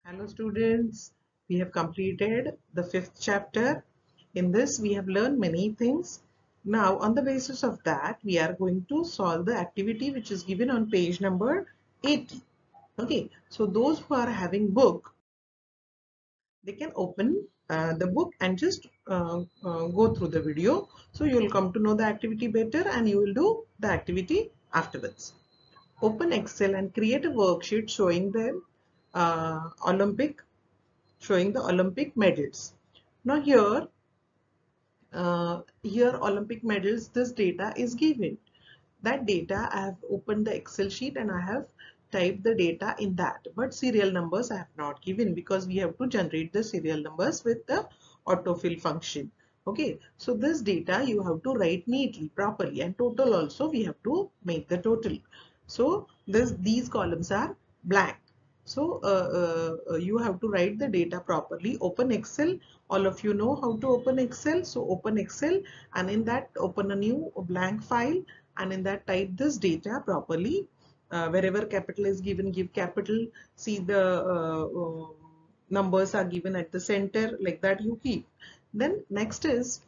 Hello students, we have completed the 5th chapter. In this we have learned many things. Now on the basis of that we are going to solve the activity which is given on page number 80. Okay, so those who are having book, they can open the book and just go through the video. So you will come to know the activity better and you will do the activity afterwards. Open Excel and create a worksheet showing the Olympic medals. Now here Olympic medals, this data is given. That data I have opened the Excel sheet and I have typed the data in that. But serial numbers I have not given because we have to generate the serial numbers with the autofill function. Okay, so this data you have to write neatly, properly, and total also we have to make the total. So these columns are blank. So you have to write the data properly. Open Excel. All of you know how to open Excel. So open Excel and in that open a new blank file and in that type this data properly. Wherever capital is given, give capital. See the numbers are given at the center, like that you keep. Then next is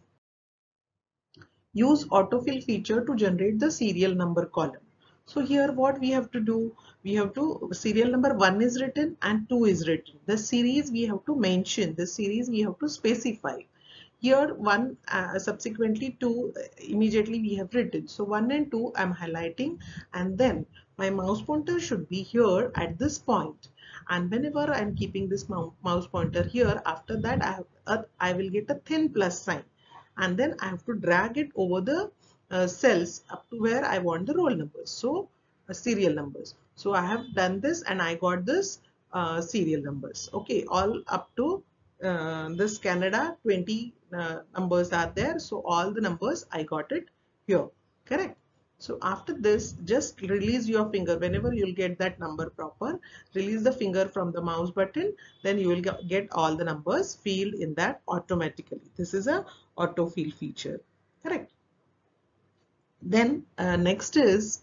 use autofill feature to generate the serial number column. So here what we have to do, we have to serial number 1 is written and 2 is written. The series we have to mention, the series we have to specify. Here 1 subsequently 2 immediately we have written. So 1 and 2 I am highlighting and then my mouse pointer should be here at this point. And whenever I am keeping this mouse pointer here, after that I will get a thin plus sign and then I have to drag it over the cells up to where I want the roll numbers. So serial numbers. So I have done this and I got this serial numbers. Okay, all up to this Canada 20 numbers are there. So all the numbers I got it here. Correct. So after this, just release your finger whenever you'll get that number proper. Release the finger from the mouse button, then you will get all the numbers filled in that automatically. This is a autofill feature. Correct. Then next is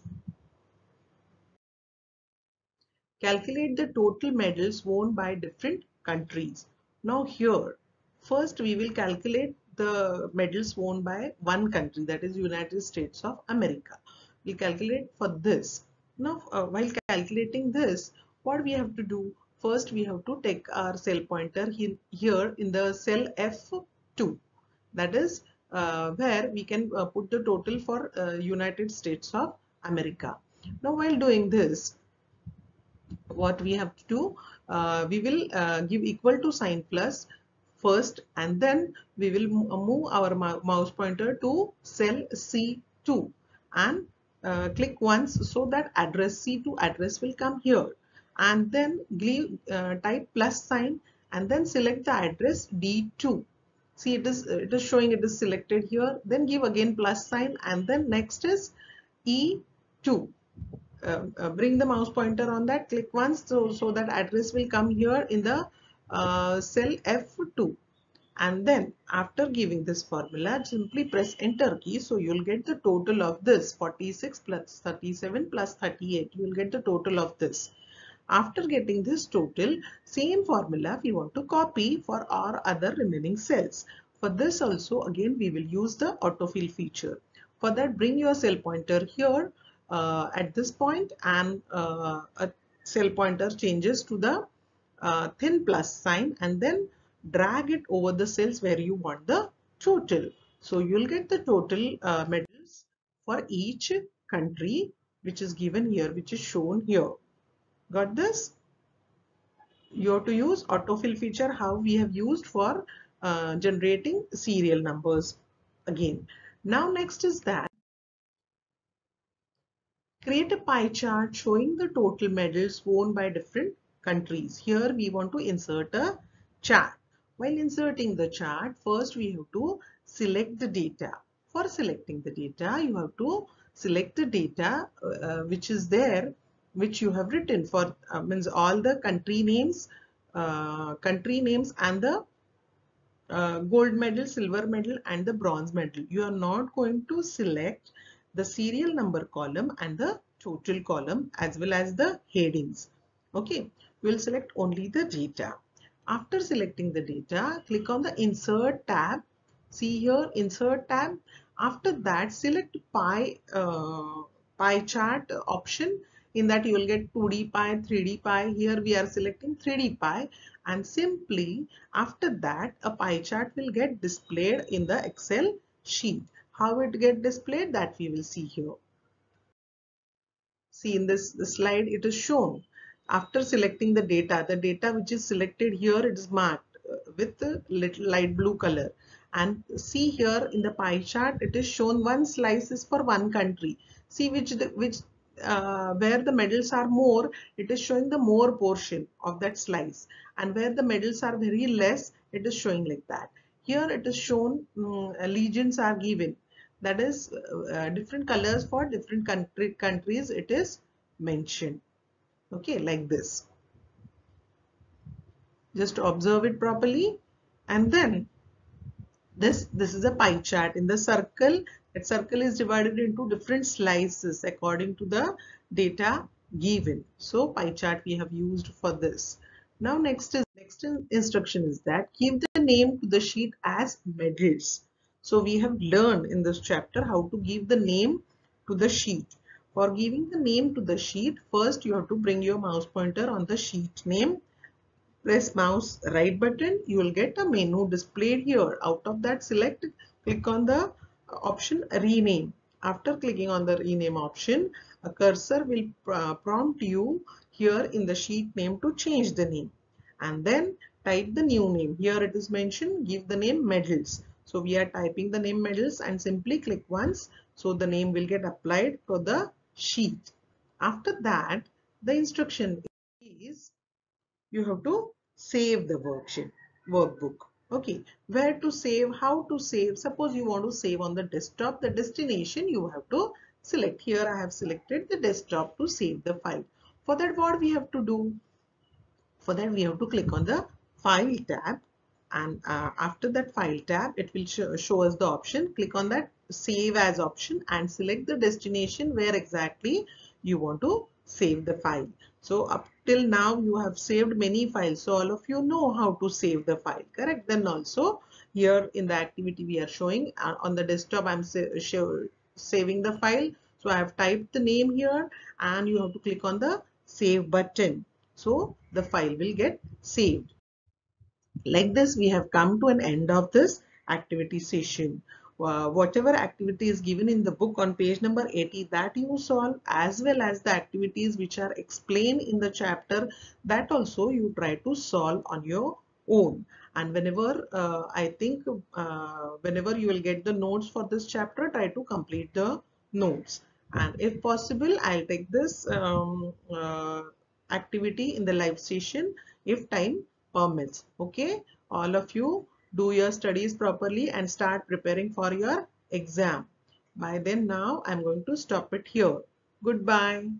calculate the total medals won by different countries. Now here, first we will calculate the medals won by one country, that is United States of America. We'll calculate for this. Now while calculating this, what we have to do? First we have to take our cell pointer here in the cell F2. That is where we can put the total for United States of America. Now while doing this, what we have to do, we will give equal to sign plus first and then we will move our mouse pointer to cell C2 and click once so that address C2 address will come here and then type plus sign and then select the address D2. See, it is showing it is selected here, then give again plus sign and then next is E2. Bring the mouse pointer on that, click once so that address will come here in the cell F2 and then after giving this formula simply press enter key, so you'll get the total of this 46 plus 37 plus 38. You will get the total of this. After getting this total, same formula we want to copy for our other remaining cells. For this also again we will use the autofill feature. For that, bring your cell pointer here at this point and a cell pointer changes to the thin plus sign and then drag it over the cells where you want the total. So you'll get the total medals for each country which is given here, which is shown here. Got this? You have to use autofill feature how we have used for generating serial numbers again. Now next is that create a pie chart showing the total medals won by different countries. Here we want to insert a chart. While inserting the chart, first we have to select the data. For selecting the data, you have to select the data which is there, which you have written for means all the country names and the gold medal, silver medal and the bronze medal. You are not going to select the serial number column and the total column as well as the headings. Okay. you will select only the data. After selecting the data, click on the Insert tab. See here, Insert tab. After that, select pie chart option. In that, you will get 2D pie, 3D pie. Here we are selecting 3D pie, and simply after that, a pie chart will get displayed in the Excel sheet. How it get displayed, that we will see here. See in this slide, it is shown. After selecting the data which is selected here, it is marked with a little light blue color. And see here in the pie chart, it is shown one slice is for one country. See where the medals are more, it is showing the more portion of that slice. And where the medals are very less, it is showing like that. Here it is shown legions are given, that is different colors for different countries it is mentioned. Okay, like this. Just observe it properly. And then this is a pie chart. In the circle, that circle is divided into different slices according to the data given. So pie chart we have used for this. Now next instruction is that give the name to the sheet as medals. So we have learned in this chapter how to give the name to the sheet. For giving the name to the sheet, first you have to bring your mouse pointer on the sheet name. Press mouse right button, you will get a menu displayed here. Out of that, click on the option rename. After clicking on the rename option, a cursor will prompt you here in the sheet name to change the name. And then type the new name. Here it is mentioned, give the name medals. So we are typing the name medals and simply click once. So the name will get applied to the sheet. After that, the instruction is you have to save the workbook. Okay, where to save, how to save. Suppose you want to save on the desktop, the destination you have to select. Here I have selected the desktop to save the file. For that, what we have to do? For that, we have to click on the file tab, and after that file tab, it will show us the option. Click on that save as option and select the destination where exactly you want to save the file. So up till now you have saved many files, so all of you know how to save the file, correct? Then also here in the activity we are showing on the desktop I'm saving the file. So I have typed the name here and you have to click on the save button. So the file will get saved. Like this, we have come to an end of this activity session. Whatever activity is given in the book on page number 80, that you solve, as well as the activities which are explained in the chapter, that also you try to solve on your own. And whenever whenever you will get the notes for this chapter, try to complete the notes. And if possible, I'll take this activity in the live session if time permits. Okay, all of you do your studies properly and start preparing for your exam. By then, now I'm going to stop it here. Goodbye.